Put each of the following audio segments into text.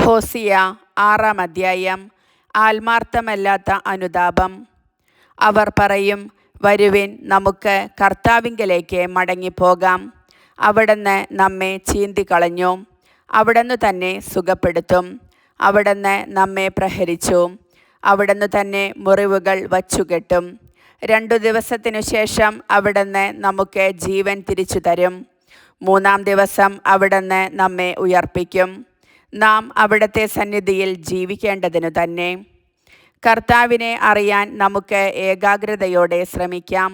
ഹോസിയ 6-ാം അധ്യായം. ആത്മാർത്ഥമല്ലാത്ത അനുതാപം. അവർ പറയും, വരുവിൻ, നമുക്ക് കർത്താവിങ്കലേക്ക് മടങ്ങിപ്പോകാം. അവിടുന്ന് നമ്മെ ചീന്തിക്കളഞ്ഞു, അവിടുന്ന് തന്നെ സുഖപ്പെടുത്തും. അവിടുന്ന് നമ്മെ പ്രഹരിച്ചു, അവിടുന്ന് തന്നെ മുറിവുകൾ വച്ചുകെട്ടും. 2 ദിവസത്തിനു ശേഷം അവിടുന്ന് നമുക്ക് ജീവൻ തിരിച്ചു തരും. 3-ാം ദിവസം അവിടുന്ന് നമ്മെ ഉയർപ്പിക്കും. നാം അവിടുത്തെ സന്നിധിയിൽ ജീവിക്കേണ്ടതിനു തന്നെ. കർത്താവിനെ അറിയാൻ നമുക്ക് ഏകാഗ്രതയോടെ ശ്രമിക്കാം.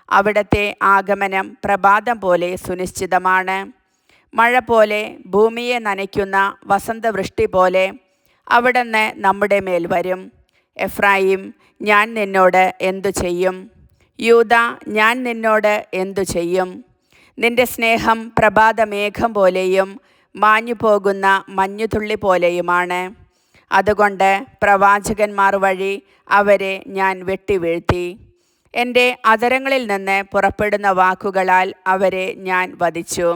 അവിടുത്തെ ആഗമനം പ്രഭാതം പോലെ സുനിശ്ചിതമാണ്. മഴ പോലെ, ഭൂമിയെ നനയ്ക്കുന്ന വസന്തവൃഷ്ടി പോലെ അവിടുന്ന് നമ്മുടെ മേൽ വരും. എഫ്രായിം, ഞാൻ നിന്നോട് എന്തു ചെയ്യും? യൂദാ, ഞാൻ നിന്നോട് എന്തു ചെയ്യും? നിന്റെ സ്നേഹം പ്രഭാതമേഘം പോലെയും മാഞ്ഞു പോകുന്ന മഞ്ഞുതുള്ളി പോലെയുമാണ്. അതുകൊണ്ട് പ്രവാചകന്മാർ വഴി അവരെ ഞാൻ വെട്ടിവീഴ്ത്തി. എൻ്റെ അധരങ്ങളിൽ നിന്ന് പുറപ്പെടുന്ന വാക്കുകളാൽ അവരെ ഞാൻ വധിച്ചു.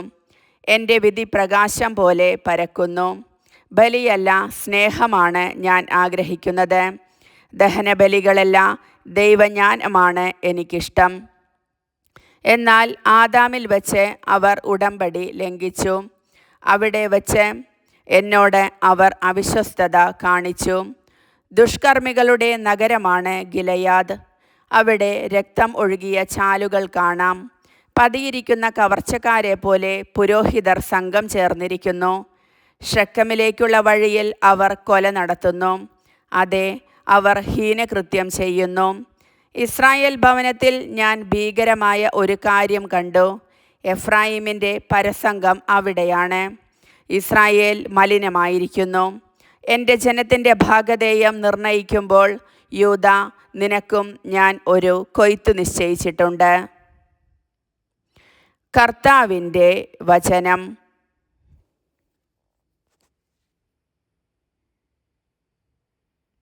എൻ്റെ വിധി പ്രകാശം പോലെ പരക്കുന്നു. ബലിയല്ല, സ്നേഹമാണ് ഞാൻ ആഗ്രഹിക്കുന്നത്. ദഹനബലികളല്ല, ദൈവജ്ഞാനമാണ് എനിക്കിഷ്ടം. എന്നാൽ ആദാമിൽ വച്ച് അവർ ഉടമ്പടി ലംഘിച്ചു. അവിടെ വച്ച് എന്നോട് അവർ അവിശ്വസ്തത കാണിച്ചു. ദുഷ്കർമ്മികളുടെ നഗരമാണ് ഗിലെയാദ്. അവിടെ രക്തം ഒഴുകിയ ചാലുകൾ കാണാം. പതിയിരിക്കുന്ന കവർച്ചക്കാരെ പോലെ പുരോഹിതർ സംഘം ചേർന്നിരിക്കുന്നു. ഷെക്കമിലേക്കുള്ള വഴിയിൽ അവർ കൊല നടത്തുന്നു. അതെ, അവർ ഹീനകൃത്യം ചെയ്യുന്നു. ഇസ്രായേൽ ഭവനത്തിൽ ഞാൻ ഭീകരമായ ഒരു കാര്യം കണ്ടു. എഫ്രായിമിൻ്റെ പരസംഗം അവിടെയാണ്. ഇസ്രായേൽ മലിനമായിരിക്കുന്നു. എൻ്റെ ജനത്തിൻ്റെ ഭാഗധേയം നിർണയിക്കുമ്പോൾ, യൂദാ, നിനക്കും ഞാൻ ഒരു കൊയ്ത്തു നിശ്ചയിച്ചിട്ടുണ്ട്. കർത്താവിൻ്റെ വചനം.